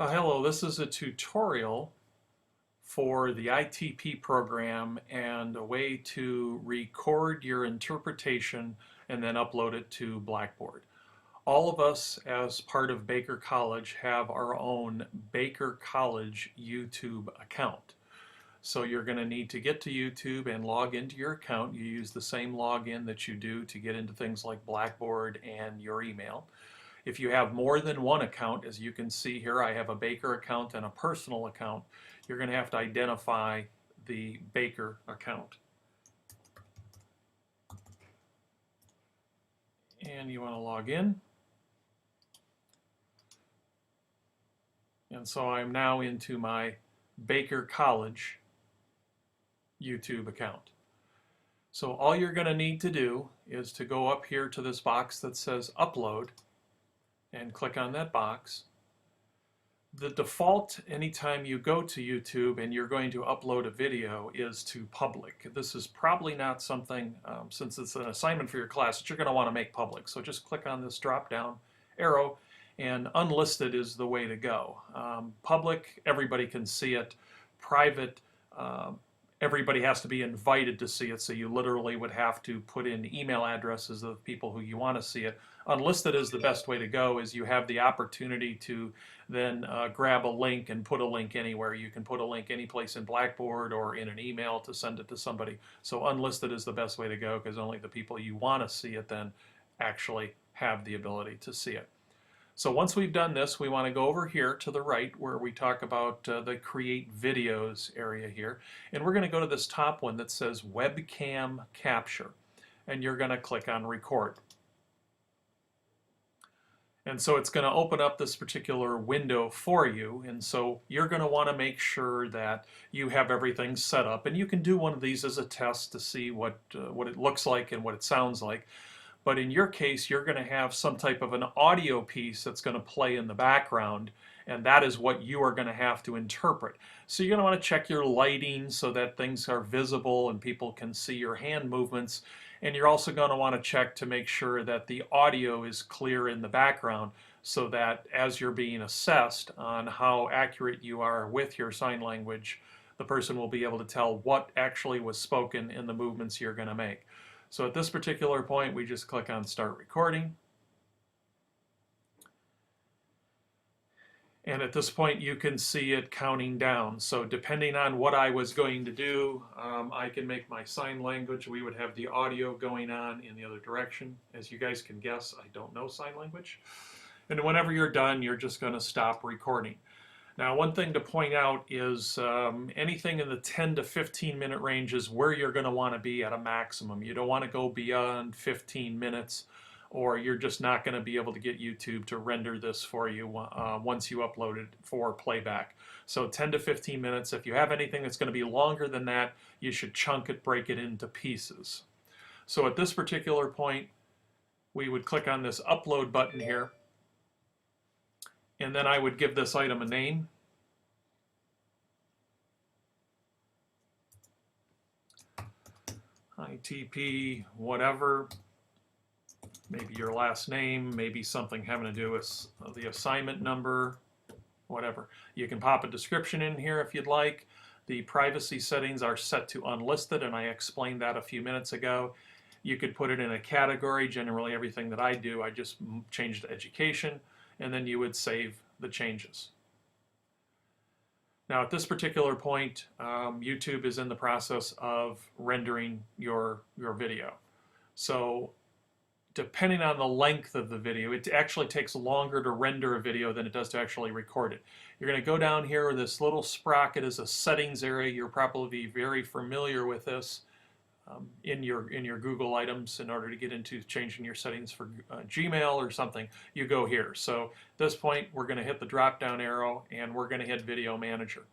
Hello, this is a tutorial for the ITP program and a way to record your interpretation and then upload it to Blackboard. All of us as part of Baker College have our own Baker College YouTube account. So you're going to need to get to YouTube and log into your account. You use the same login that you do to get into things like Blackboard and your email. If you have more than one account, as you can see here, I have a Baker account and a personal account. You're going to have to identify the Baker account. And you want to log in. And so I'm now into my Baker College YouTube account. So all you're going to need to do is to go up here to this box that says Upload and click on that box. The default anytime you go to YouTube and you're going to upload a video is to public. This is probably not something, since it's an assignment for your class, that you're going to want to make public. So just click on this drop down arrow, and unlisted is the way to go. Public, everybody can see it. Private, everybody has to be invited to see it, so you literally would have to put in email addresses of people who you want to see it. Unlisted is the best way to go, is you have the opportunity to then grab a link and put a link anywhere. You can put a link any place in Blackboard or in an email to send it to somebody. So unlisted is the best way to go, because only the people you want to see it then actually have the ability to see it. So once we've done this, we want to go over here to the right where we talk about the Create Videos area here. And we're going to go to this top one that says Webcam Capture. And you're going to click on Record. And so it's going to open up this particular window for you. And so you're going to want to make sure that you have everything set up. And you can do one of these as a test to see what it looks like and what it sounds like. But in your case, you're going to have some type of an audio piece that's going to play in the background, and that is what you are going to have to interpret. So you're going to want to check your lighting so that things are visible and people can see your hand movements. And you're also going to want to check to make sure that the audio is clear in the background, so that as you're being assessed on how accurate you are with your sign language, the person will be able to tell what actually was spoken in the movements you're going to make. So at this particular point, we just click on Start Recording. And at this point, you can see it counting down. So depending on what I was going to do, I can make my sign language. We would have the audio going on in the other direction. As you guys can guess, I don't know sign language. And whenever you're done, you're just going to stop recording. Now, one thing to point out is anything in the 10 to 15 minute range is where you're going to want to be at a maximum. You don't want to go beyond 15 minutes, or you're just not going to be able to get YouTube to render this for you once you upload it for playback. So 10 to 15 minutes. If you have anything that's going to be longer than that, you should chunk it, break it into pieces. So at this particular point, we would click on this upload button here. And then I would give this item a name. ITP, whatever. Maybe your last name, maybe something having to do with the assignment number, whatever. You can pop a description in here if you'd like. The privacy settings are set to unlisted, and I explained that a few minutes ago. You could put it in a category. Generally, everything that I do, I just change to education, and then you would save the changes. Now at this particular point, YouTube is in the process of rendering your video. So depending on the length of the video, it actually takes longer to render a video than it does to actually record it. You're going to go down here where this little sprocket is a settings area. You're probably very familiar with this. In your Google items, in order to get into changing your settings for Gmail or something, you go here. So at this point, we're going to hit the drop down arrow and we're going to hit Video Manager.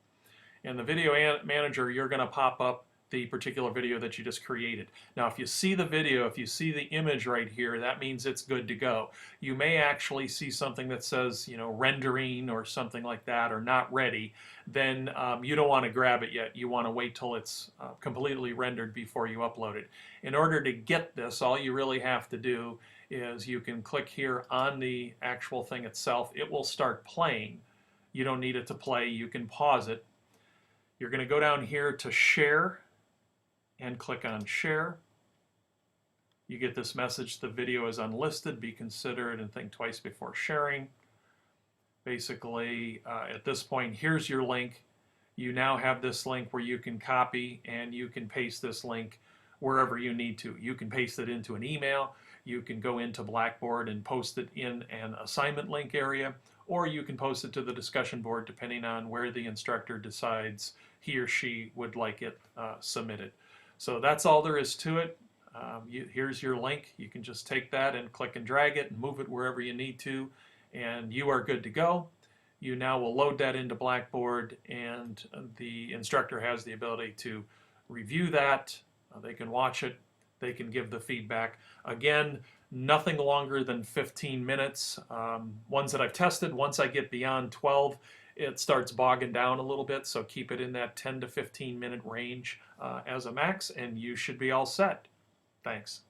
In the Video Manager, you're going to pop up the particular video that you just created. Now if you see the video, if you see the image right here, that means it's good to go. You may actually see something that says, you know, rendering or something like that, or not ready. Then you don't want to grab it yet. You want to wait till it's completely rendered before you upload it. In order to get this, all you really have to do is you can click here on the actual thing itself. It will start playing. You don't need it to play. You can pause it. You're going to go down here to share and click on share. You get this message, the video is unlisted, be considerate and think twice before sharing. Basically, at this point, here's your link. You now have this link where you can copy and you can paste this link wherever you need to. You can paste it into an email, you can go into Blackboard and post it in an assignment link area, or you can post it to the discussion board depending on where the instructor decides he or she would like it submitted. So that's all there is to it. Here's your link. You can just take that and click and drag it and move it wherever you need to, and you are good to go. You now will load that into Blackboard, and the instructor has the ability to review that. They can watch it. They can give the feedback. Again, nothing longer than 15 minutes. Ones that I've tested, once I get beyond 12, it starts bogging down a little bit, so keep it in that 10 to 15 minute range as a max, and you should be all set. Thanks.